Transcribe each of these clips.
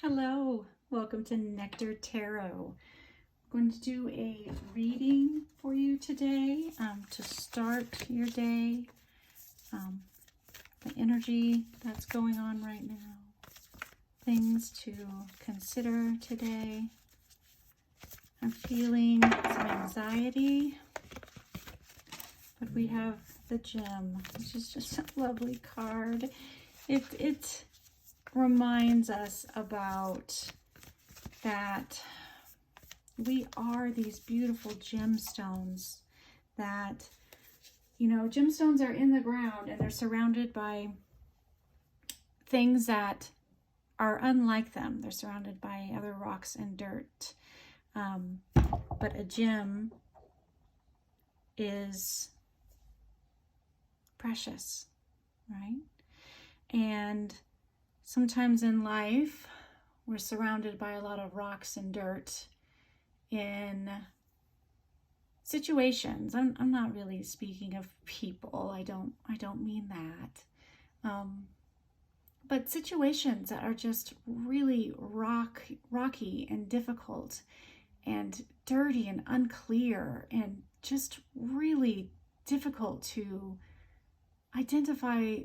Hello, welcome to Nectar Tarot. I'm going to do a reading for you today to start your day, the energy that's going on right now, things to consider today. I'm feeling some anxiety, but we have the gem, which is just a lovely card. It reminds us about that we are these beautiful gemstones that, gemstones are in the ground and they're surrounded by things that are unlike them. They're surrounded by other rocks and dirt. But a gem is precious, right? And sometimes in life, we're surrounded by a lot of rocks and dirt in situations. I'm not really speaking of people. I don't mean that. But situations that are just really rocky and difficult and dirty and unclear and just really difficult to identify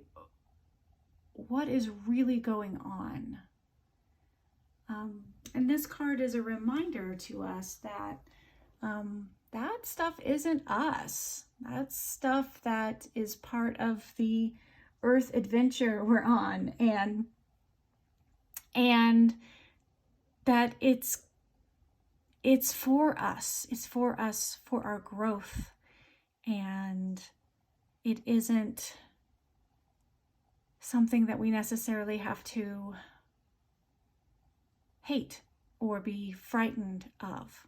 what is really going on. And this card is a reminder to us that that stuff isn't us. That's stuff that is part of the earth adventure we're on, and that it's for us. It's for us, for our growth, and it isn't something that we necessarily have to hate or be frightened of.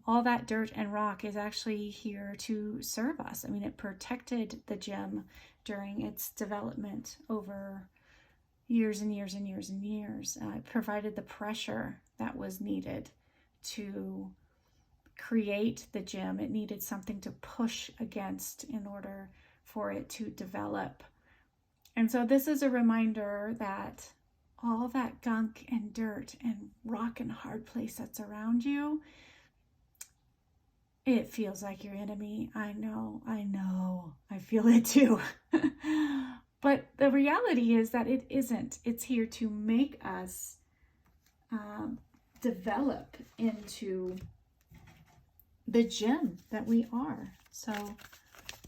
All that dirt and rock is actually here to serve us. I mean, it protected the gem during its development over years and years and years and years. It provided the pressure that was needed to create the gem. It needed something to push against in order for it to develop. And so this is a reminder that all that gunk and dirt and rock and hard place that's around you, it feels like your enemy. I know, I feel it too. But the reality is that it isn't. It's here to make us develop into the gem that we are. So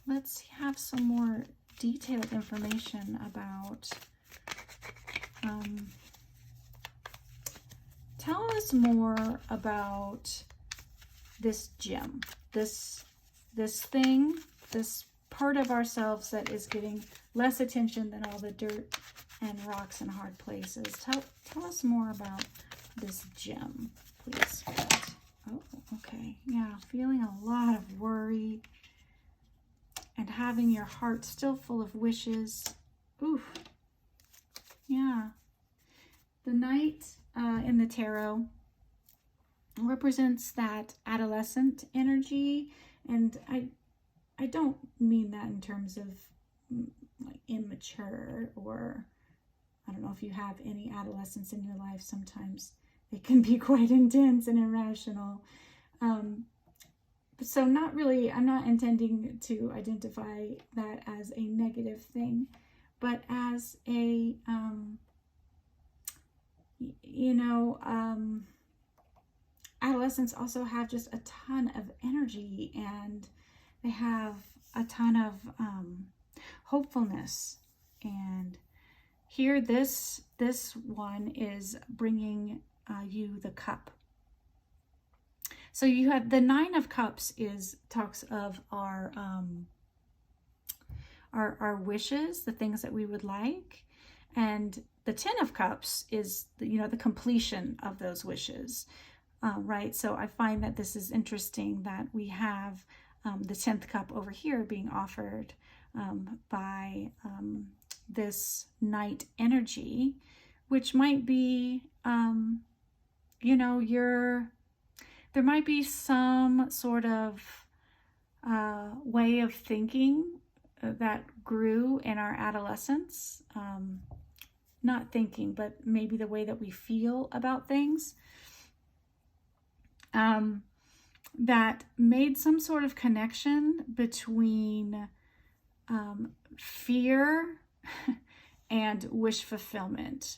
let's have some more detailed information about, tell us more about this gem, this thing, this part of ourselves that is getting less attention than all the dirt and rocks and hard places. Tell us more about this gem, please. Oh, okay. Yeah, feeling a lot of worry and having your heart still full of wishes. Oof. Yeah. The Knight in the tarot represents that adolescent energy, and I don't mean that in terms of like immature, or I don't know if you have any adolescence in your life. Sometimes it can be quite intense and irrational. So not really, I'm not intending to identify that as a negative thing, but as a, adolescents also have just a ton of energy, and they have a ton of hopefulness. And here, this one is bringing you the cup. So you have the Nine of Cups talks of our wishes, the things that we would like, and the Ten of Cups is the completion of those wishes, right? So I find that this is interesting that we have the 10th cup over here being offered by this Knight energy, which might be there might be some sort of way of thinking that grew in our adolescence. not thinking, but maybe the way that we feel about things, that made some sort of connection between fear and wish fulfillment.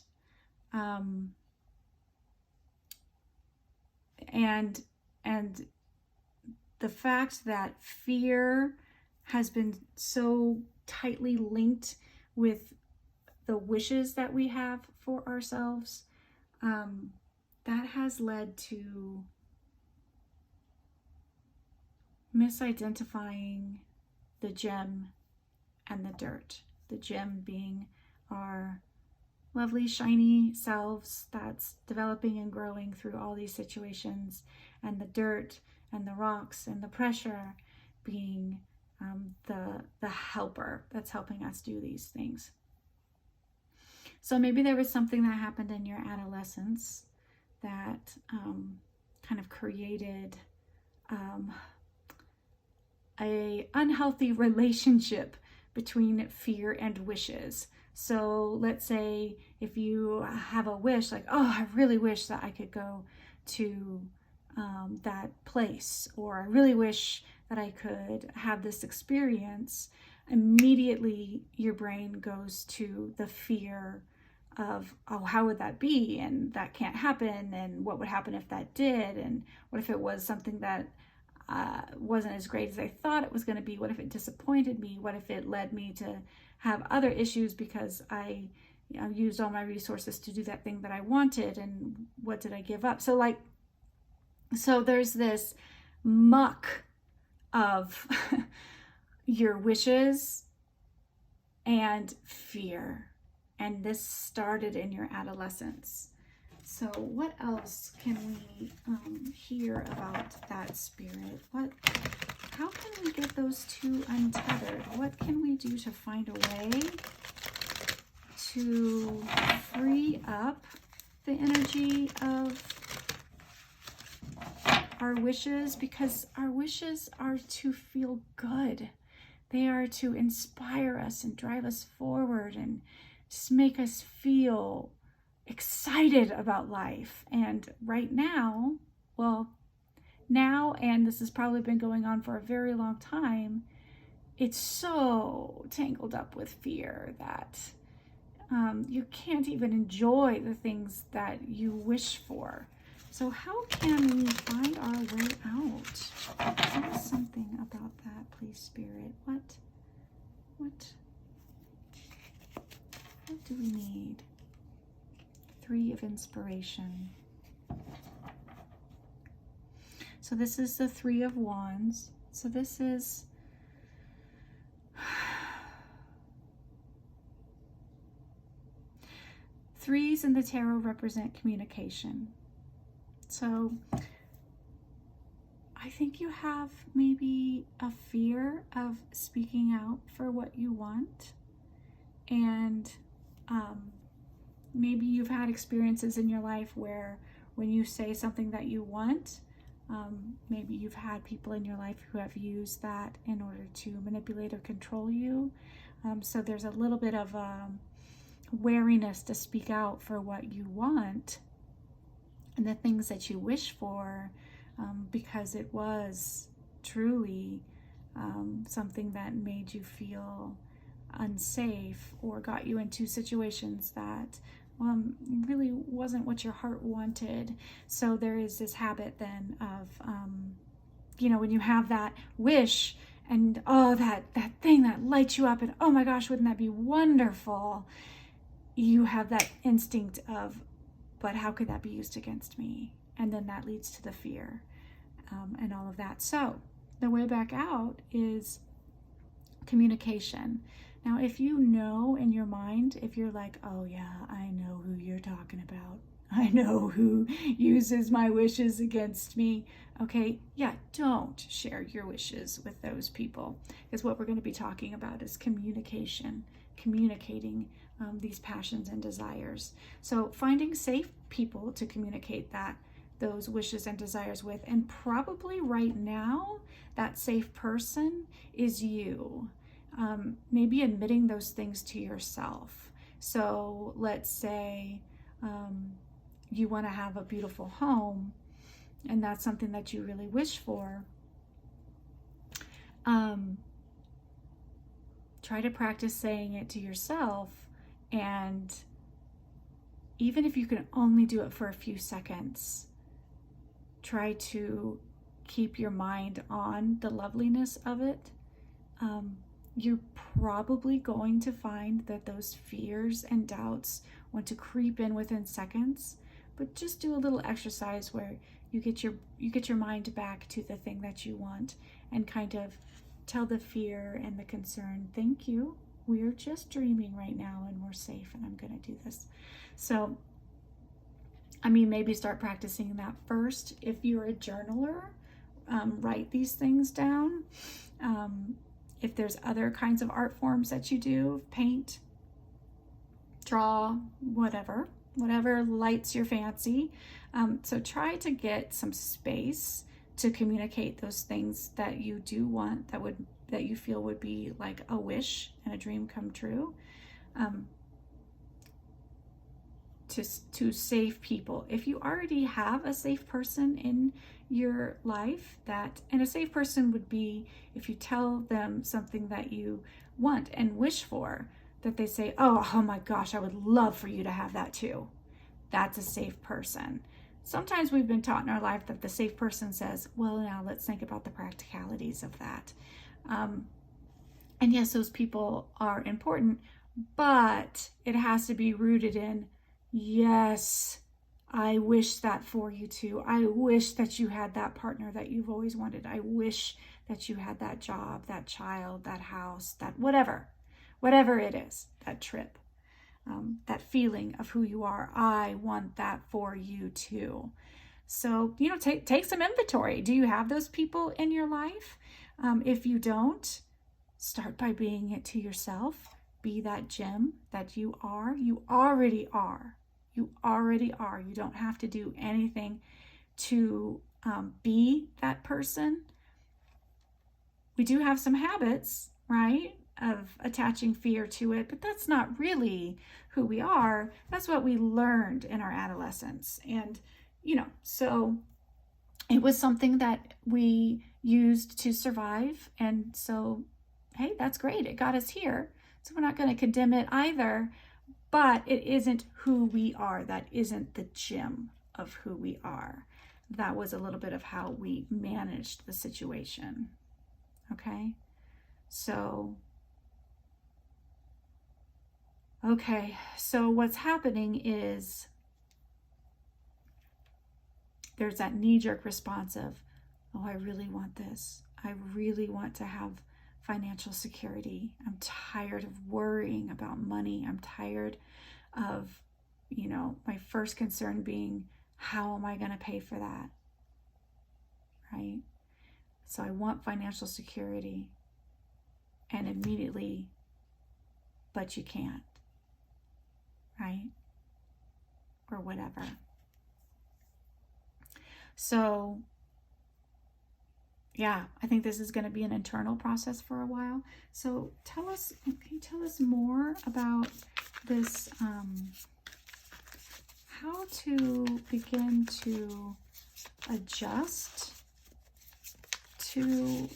And the fact that fear has been so tightly linked with the wishes that we have for ourselves, that has led to misidentifying the gem and the dirt. The gem being our lovely, shiny selves that's developing and growing through all these situations, and the dirt and the rocks and the pressure being the helper that's helping us do these things. So maybe there was something that happened in your adolescence that kind of created a unhealthy relationship between fear and wishes. So let's say if you have a wish like, oh, I really wish that I could go to that place, or I really wish that I could have this experience, immediately your brain goes to the fear of, oh, how would that be? And that can't happen. And what would happen if that did? And what if it was something that wasn't as great as I thought it was going to be? What if it disappointed me? What if it led me to have other issues because I used all my resources to do that thing that I wanted? And what did I give up? So there's this muck of your wishes and fear. And this started in your adolescence. So what else can we hear about that spirit? How can we get those two untethered? What can we do to find a way to free up the energy of our wishes? Because our wishes are to feel good. They are to inspire us and drive us forward and just make us feel excited about life. And right now, and this has probably been going on for a very long time, it's so tangled up with fear that you can't even enjoy the things that you wish for. So how can we find our way out? Tell us something about that, please, Spirit. What do we need? 3 of inspiration. So this is the 3 of Wands. So this is threes in the tarot represent communication. So I think you have maybe a fear of speaking out for what you want, and maybe you've had experiences in your life where when you say something that you want, maybe you've had people in your life who have used that in order to manipulate or control you. So there's a little bit of wariness to speak out for what you want and the things that you wish for, because it was truly something that made you feel unsafe or got you into situations that really wasn't what your heart wanted. So there is this habit then of, when you have that wish and, oh, that thing that lights you up and, oh my gosh, wouldn't that be wonderful? You have that instinct of, but how could that be used against me? And then that leads to the fear and all of that. So the way back out is communication. Now, if you know in your mind, if you're like, oh yeah, I know who you're talking about. I know who uses my wishes against me. Okay, yeah, don't share your wishes with those people, because what we're going to be talking about is communication, communicating these passions and desires. So finding safe people to communicate those wishes and desires with, and probably right now, that safe person is you. Maybe admitting those things to yourself. So let's say you want to have a beautiful home, and that's something that you really wish for. Try to practice saying it to yourself, and even if you can only do it for a few seconds, try to keep your mind on the loveliness of it. You're probably going to find that those fears and doubts want to creep in within seconds, but just do a little exercise where you get your mind back to the thing that you want, and kind of tell the fear and the concern, thank you, we're just dreaming right now and we're safe, and I'm going to do this. So I mean, maybe start practicing that first. If you're a journaler, write these things down. If there's other kinds of art forms that you do, paint, draw, whatever lights your fancy. So try to get some space to communicate those things that you do want, that you feel would be like a wish and a dream come true. To save people. If you already have a safe person in your life, and a safe person would be if you tell them something that you want and wish for, that they say, oh my gosh, I would love for you to have that too. That's a safe person. Sometimes we've been taught in our life that the safe person says, well, now let's think about the practicalities of that. And yes, those people are important, but it has to be rooted in, yes, I wish that for you too. I wish that you had that partner that you've always wanted. I wish that you had that job, that child, that house, that whatever it is, that trip, that feeling of who you are. I want that for you too. So, take some inventory. Do you have those people in your life? If you don't, start by being it to yourself. Be that gem that you are. You already are. You already are. You don't have to do anything to be that person. We do have some habits, right, of attaching fear to it, but that's not really who we are. That's what we learned in our adolescence. And, so it was something that we used to survive. And so, hey, that's great. It got us here. So we're not going to condemn it either, but it isn't who we are. That isn't the gem of who we are. That was a little bit of how we managed the situation. Okay? So what's happening is there's that knee-jerk response of, oh, I really want this. I really want to have financial security. I'm tired of worrying about money. I'm tired of, my first concern being, how am I going to pay for that? Right? So I want financial security. And immediately, but you can't. Right? Or whatever. So, yeah, I think this is going to be an internal process for a while. So can you tell us more about this, how to begin to adjust to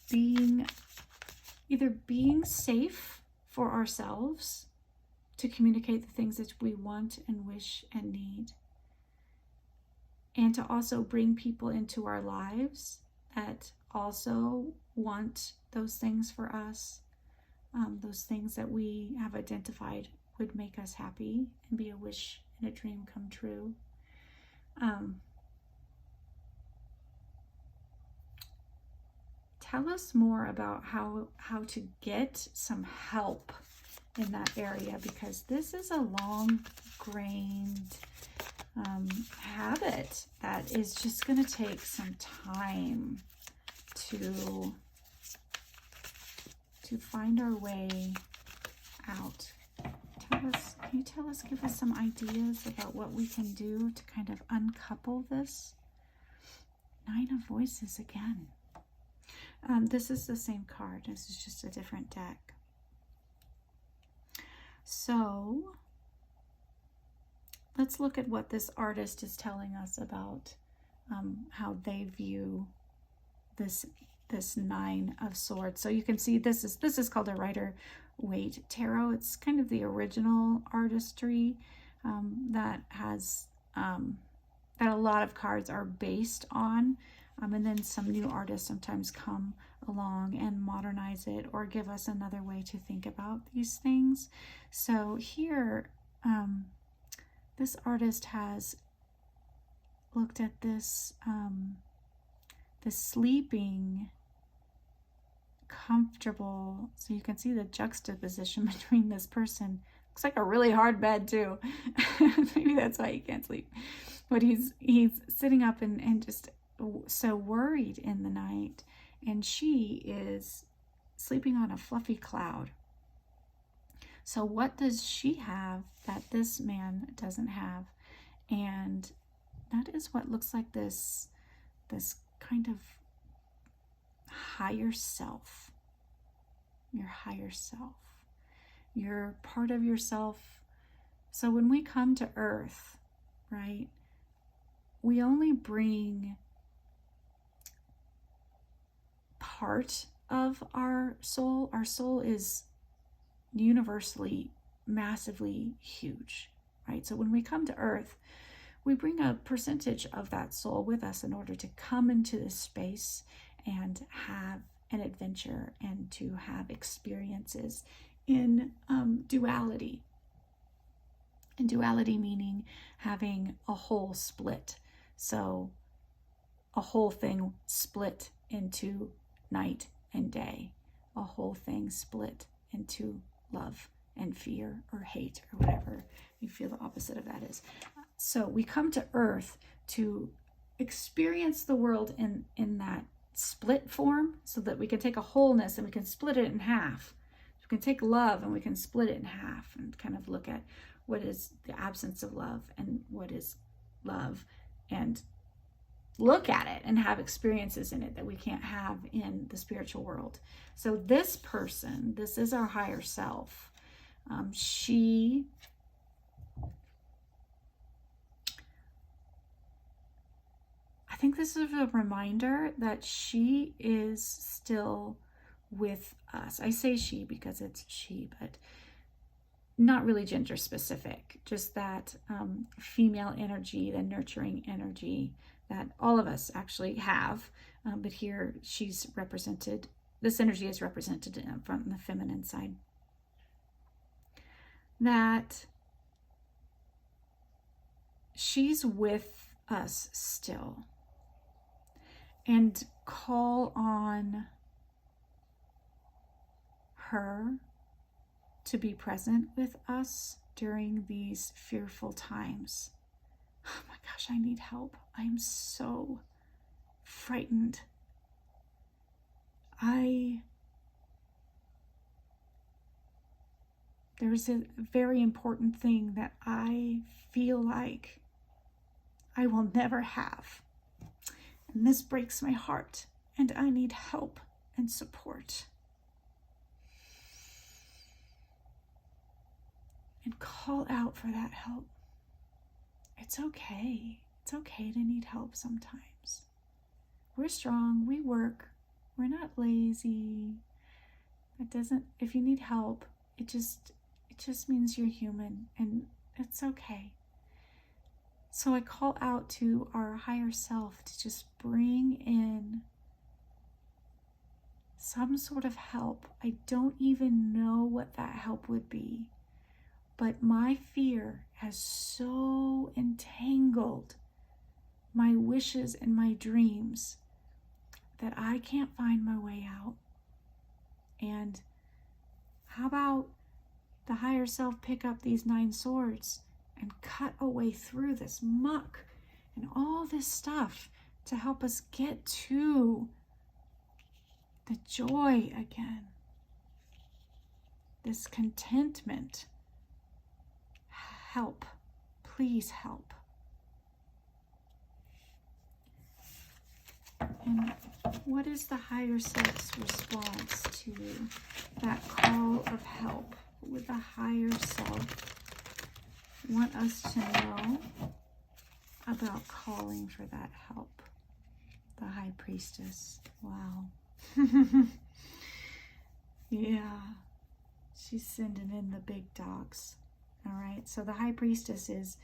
either being safe for ourselves to communicate the things that we want and wish and need, and to also bring people into our lives that also want those things for us, those things that we have identified would make us happy and be a wish and a dream come true. Tell us more about how to get some help in that area, because this is a long-grained habit that is just going to take some time to find our way out. Give us some ideas about what we can do to kind of uncouple this? Nine of Voices again. This is the same card. This is just a different deck. So let's look at what this artist is telling us about how they view this Nine of Swords. So you can see this is called a Rider-Waite tarot. It's kind of the original artistry that has that a lot of cards are based on, and then some new artists sometimes come along and modernize it or give us another way to think about these things. So here, this artist has looked at this the sleeping, comfortable, so you can see the juxtaposition between this person. Looks like a really hard bed too. Maybe that's why he can't sleep. But he's sitting up and just so worried in the night, and she is sleeping on a fluffy cloud. So what does she have that this man doesn't have? And that is what looks like this kind of higher self. Your higher self. You're part of yourself. So when we come to earth, right, we only bring part of our soul. Our soul is universally, massively huge, right? So when we come to earth, we bring a percentage of that soul with us in order to come into this space and have an adventure and to have experiences in duality. And duality meaning having a whole split. So a whole thing split into night and day. A whole thing split into love and fear or hate or whatever you feel the opposite of that is. So we come to earth to experience the world in that split form, so that we can take a wholeness and we can split it in half. We can take love and we can split it in half and kind of look at what is the absence of love and what is love, and look at it and have experiences in it that we can't have in the spiritual world. So this person, this is our higher self. I think this is a reminder that she is still with us. I say she because it's she, but not really gender specific, just that female energy, the nurturing energy that all of us actually have. But here she's represented, this energy is represented from the feminine side. That she's with us still. And call on her to be present with us during these fearful times. Oh my gosh, I need help. I am so frightened. There's a very important thing that I feel like I will never have. And this breaks my heart, and I need help and support. And call out for that help. It's okay. It's okay to need help sometimes. We're strong, we work, we're not lazy. If you need help, it just means you're human, and it's okay. So I call out to our higher self to just bring in some sort of help. I don't even know what that help would be, but my fear has so entangled my wishes and my dreams that I can't find my way out. And how about the higher self pick up these 9 swords and cut a way through this muck and all this stuff to help us get to the joy again, this contentment. Help, please help. And what is the higher self's response to that call of help? would the higher self want us to know about calling for that help? The High Priestess. Wow. Yeah. She's sending in the big dogs. All right. So the High Priestess is,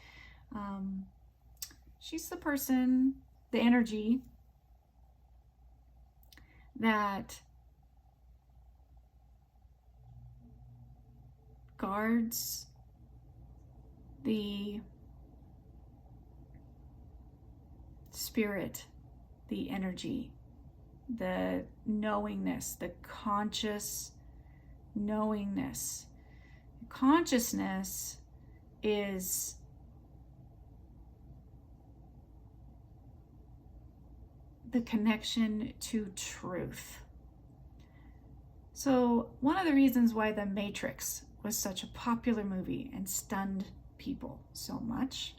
she's the person, the energy that guards the spirit, the energy, the knowingness, the conscious knowingness. Consciousness is the connection to truth. So one of the reasons why The Matrix was such a popular movie and stunned people so much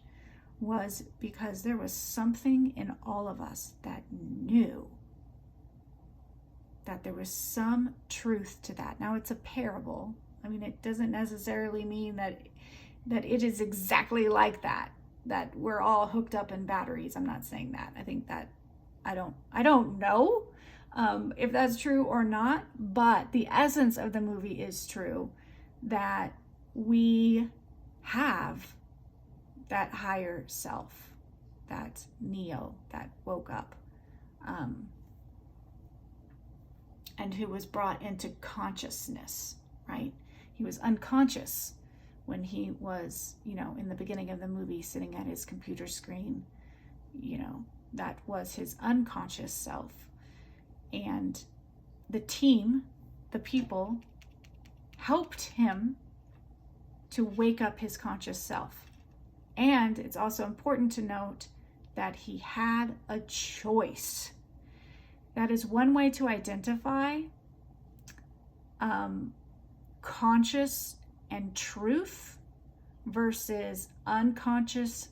was because there was something in all of us that knew that there was some truth to that. Now, it's a parable. I mean, it doesn't necessarily mean that it is exactly like that we're all hooked up in batteries. I'm not saying that. I think that I don't know if that's true or not, but the essence of the movie is true, that we have that higher self, that Neo that woke up, and who was brought into consciousness, right? He was unconscious when he was, in the beginning of the movie, sitting at his computer screen. That was his unconscious self. And the team, the people, helped him to wake up his conscious self. And it's also important to note that he had a choice. That is one way to identify conscious and truth versus unconscious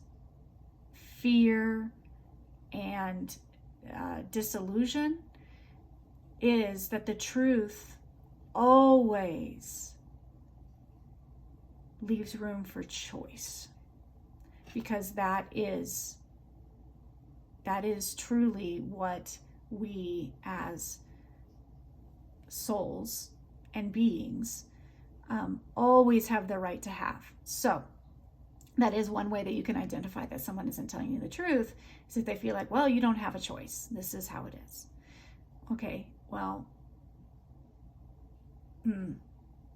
fear and disillusion, is that the truth always leaves room for choice, because that is truly what we as souls and beings always have the right to have. So that is one way that you can identify that someone isn't telling you the truth, is if they feel like, well, you don't have a choice. This is how it is. Okay, well,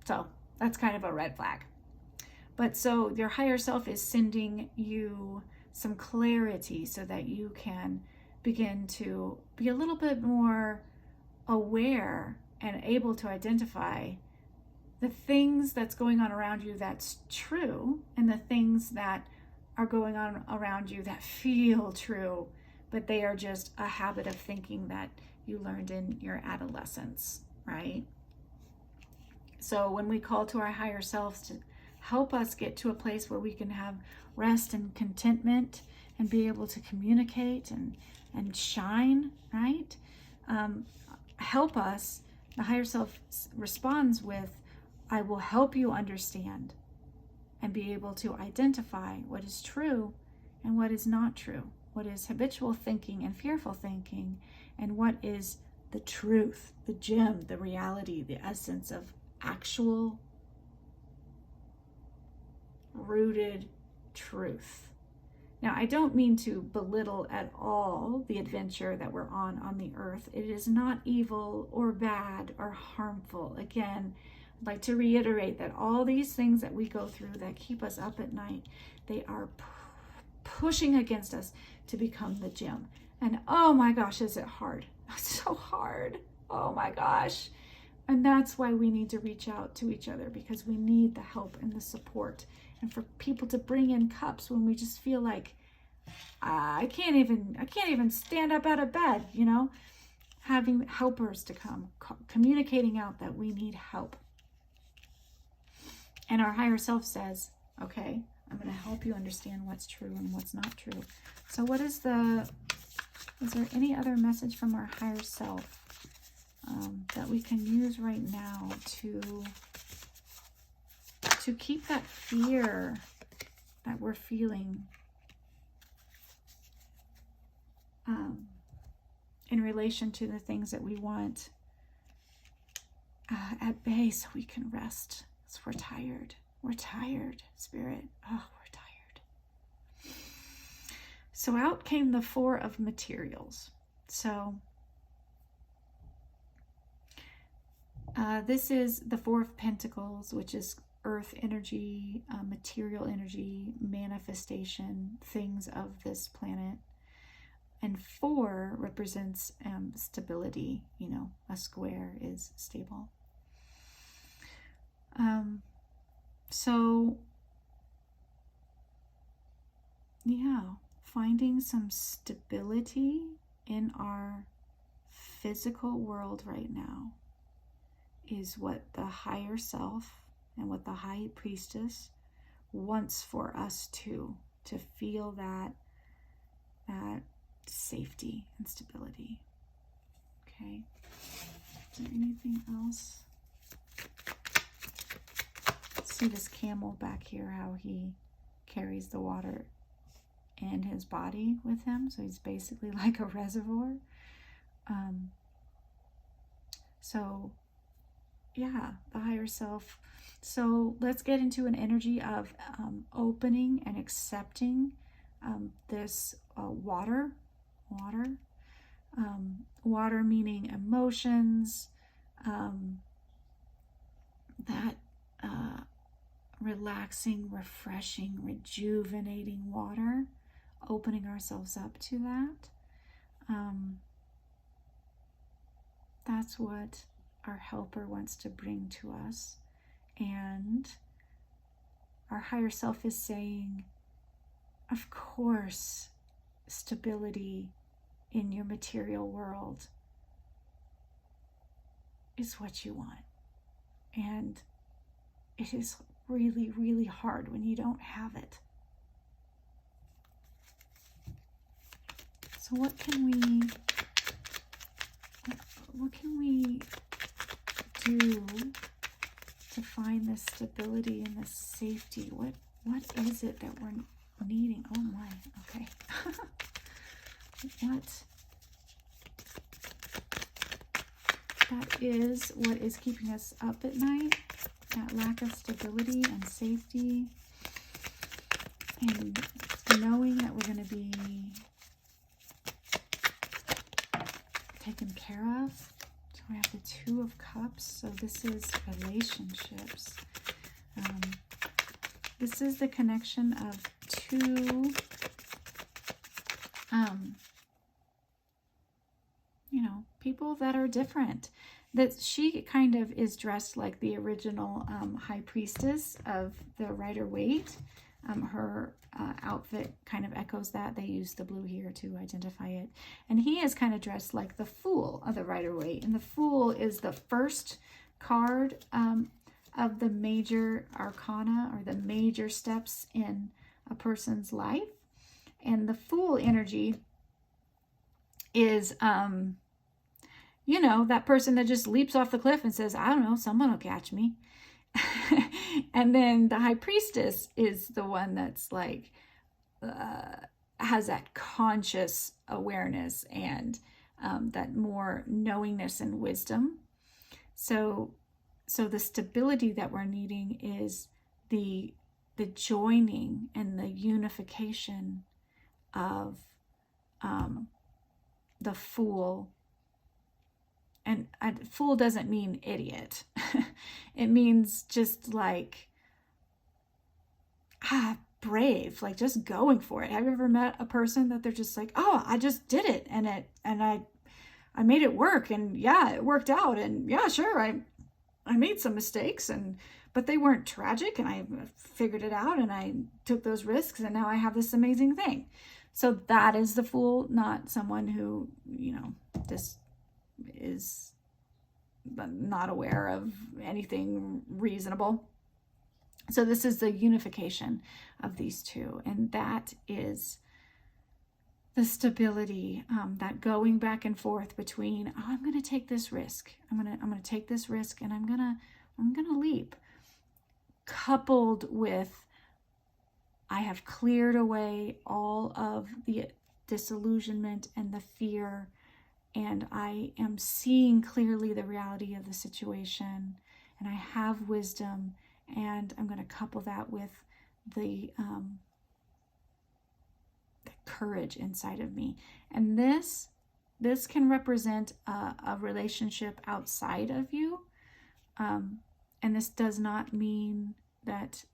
so that's kind of a red flag. But so your higher self is sending you some clarity so that you can begin to be a little bit more aware and able to identify the things that's going on around you that's true, and the things that are going on around you that feel true, but they are just a habit of thinking that you learned in your adolescence, right? So when we call to our higher selves to help us get to a place where we can have rest and contentment and be able to communicate and shine, right? Help us, the higher self responds with, I will help you understand and be able to identify what is true and what is not true, what is habitual thinking and fearful thinking, and what is the truth, the gem, the reality, the essence of actual rooted truth. Now, I don't mean to belittle at all the adventure that we're on the earth. It is not evil or bad or harmful. Again, I'd like to reiterate that all these things that we go through that keep us up at night, they are pushing against us to become the gem. And oh my gosh, is it hard? It's so hard. Oh my gosh. And that's why we need to reach out to each other, because we need the help and the support. And for people to bring in cups when we just feel like, I can't even stand up out of bed, having helpers to come, communicating out that we need help. And our higher self says, okay, I'm going to help you understand what's true and what's not true. So is there any other message from our higher self that we can use right now to to keep that fear that we're feeling in relation to the things that we want at bay, so we can rest. So we're tired. We're tired, Spirit. Oh, we're tired. So out came the Four of Materials. So this is the Four of Pentacles, which is earth energy, material energy, manifestation, things of this planet. And 4 represents stability. You know, a square is stable. So, yeah, finding some stability in our physical world right now is what the higher self and what the high priestess wants for us to feel that safety and stability. Okay. Is there anything else? See this camel back here, how he carries the water in his body with him. So he's basically like a reservoir. So yeah, the higher self. So let's get into an energy of opening and accepting this water meaning emotions, that relaxing, refreshing, rejuvenating water, opening ourselves up to that. That's what our helper wants to bring to us. And our higher self is saying, of course, stability in your material world is what you want. And it is really, really hard when you don't have it. So what can we do to find this stability and this safety? What is it that we're needing? Oh my, okay. That is what is keeping us up at night, that lack of stability and safety, and knowing that we're going to be taken care of. So we have the Two of Cups. So this is relationships. This is the connection of two, people that are different. That she kind of is dressed like the original high priestess of the Rider-Waite. Her outfit kind of echoes that. They use the blue here to identify it. And he is kind of dressed like the Fool of the Rider-Waite. And the Fool is the first card of the major arcana, or the major steps in a person's life. And the Fool energy is, that person that just leaps off the cliff and says, I don't know, someone will catch me. And then the High Priestess is the one that's like, has that conscious awareness and that more knowingness and wisdom. So the stability that we're needing is the joining and the unification of the Fool. And fool doesn't mean idiot. It means just like, brave, like just going for it. Have you ever met a person that they're just like, oh, I just did it, and I made it work, and yeah, it worked out, and yeah, sure, I made some mistakes, but they weren't tragic, and I figured it out, and I took those risks, and now I have this amazing thing. So that is the Fool, not someone who, just is not aware of anything reasonable. So this is the unification of these two, and that is the stability, that going back and forth between, oh, I'm going to take this risk. I'm going to take this risk, and I'm going to leap coupled with I have cleared away all of the disillusionment and the fear, and I am seeing clearly the reality of the situation, and I have wisdom, and I'm going to couple that with the courage inside of me. And this can represent a relationship outside of you, and this does not mean that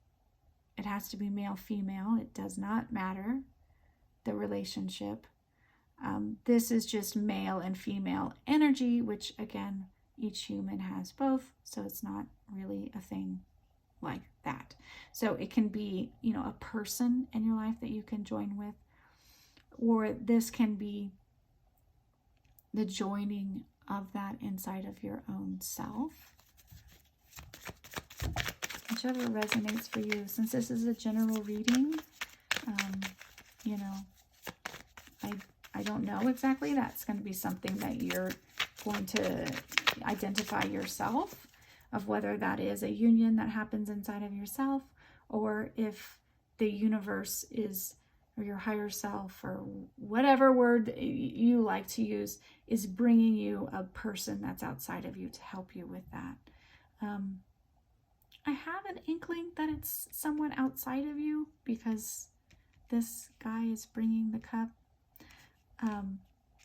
it has to be male, female. It does not matter, the relationship. This is just male and female energy, which again, each human has both. So it's not really a thing like that. So it can be, a person in your life that you can join with, or this can be the joining of that inside of your own self. Whichever resonates for you. Since this is a general reading, I don't know exactly. That's going to be something that you're going to identify yourself, of whether that is a union that happens inside of yourself, or if the universe is, or your higher self, or whatever word you like to use, is bringing you a person that's outside of you to help you with that. I have an inkling that it's someone outside of you, because this guy is bringing the cup.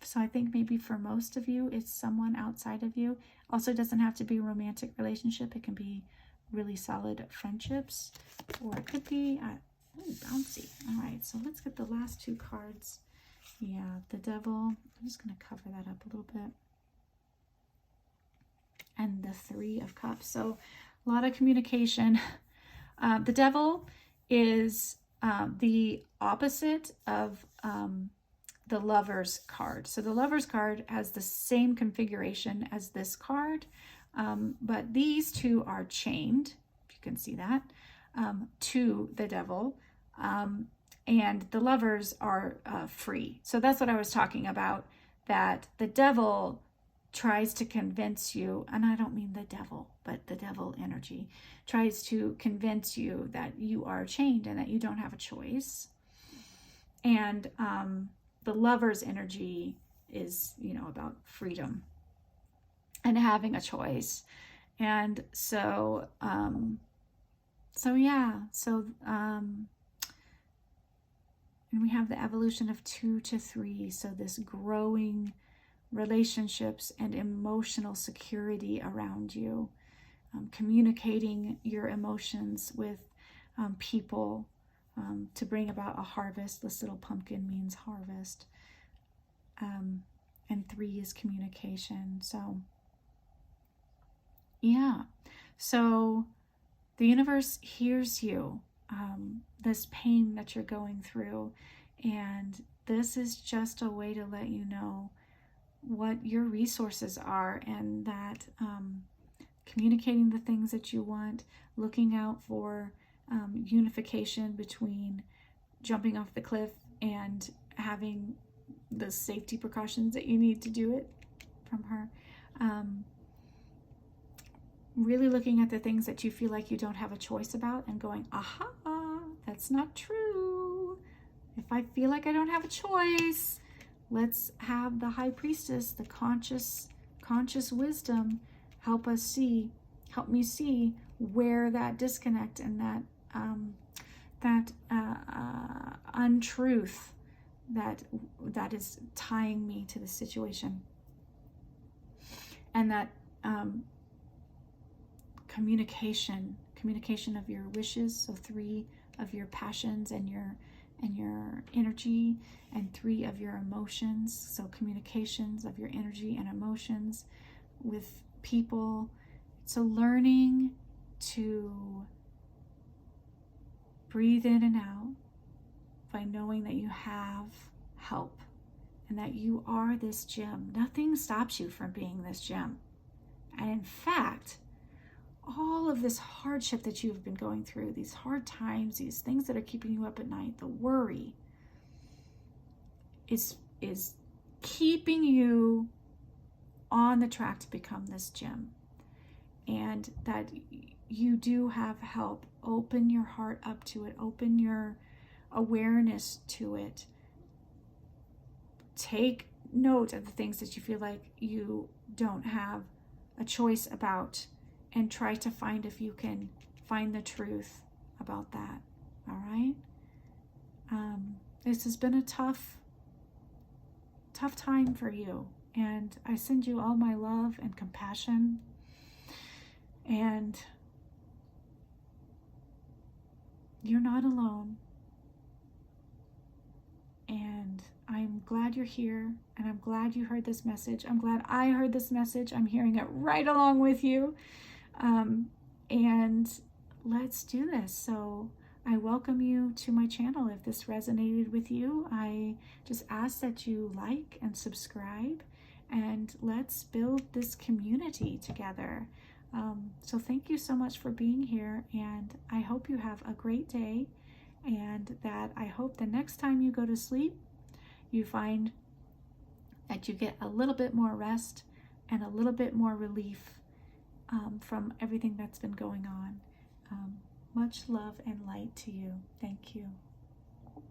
So I think maybe for most of you, it's someone outside of you. Also, doesn't have to be a romantic relationship. It can be really solid friendships, or it could be bouncy. All right, so let's get the last two cards. Yeah, the Devil. I'm just going to cover that up a little bit. And the Three of Cups. So a lot of communication. The Devil is the opposite of the Lover's card. So the Lover's card has the same configuration as this card, but these two are chained, if you can see that, to the Devil, and the Lovers are free. So that's what I was talking about, that the Devil tries to convince you, and I don't mean the devil, but the devil energy, tries to convince you that you are chained and that you don't have a choice. And the Lover's energy is, about freedom and having a choice. And so, and we have the evolution of 2 to 3. So this growing relationships and emotional security around you, communicating your emotions with people to bring about a harvest. This little pumpkin means harvest. And 3 is communication. So, yeah. So the universe hears you, this pain that you're going through. And this is just a way to let you know what your resources are, and that communicating the things that you want, looking out for unification between jumping off the cliff and having the safety precautions that you need to do it from her. Really looking at the things that you feel like you don't have a choice about and going, aha, that's not true. If I feel like I don't have a choice, let's have the High Priestess, the conscious wisdom, help me see where that disconnect and that untruth that is tying me to the situation, and that communication of your wishes. So 3 of your passions and your energy, and 3 of your emotions. So communications of your energy and emotions with people. So learning to breathe in and out by knowing that you have help and that you are this gem. Nothing stops you from being this gem. And in fact, all of this hardship that you've been going through, these hard times, these things that are keeping you up at night, the worry, is keeping you on the track to become this gem. And that you do have help. Open your heart up to it. Open your awareness to it. Take note of the things that you feel like you don't have a choice about, and try to find if you can find the truth about that. All right? This has been a tough time for you, and I send you all my love and compassion, and you're not alone. And I'm glad you're here, and I'm glad you heard this message. I'm glad I heard this message. I'm hearing it right along with you. And let's do this. So I welcome you to my channel. If this resonated with you, I just ask that you like and subscribe, and let's build this community together. So thank you so much for being here, and I hope you have a great day, and that I hope the next time you go to sleep, you find that you get a little bit more rest and a little bit more relief from everything that's been going on. Much love and light to you. Thank you.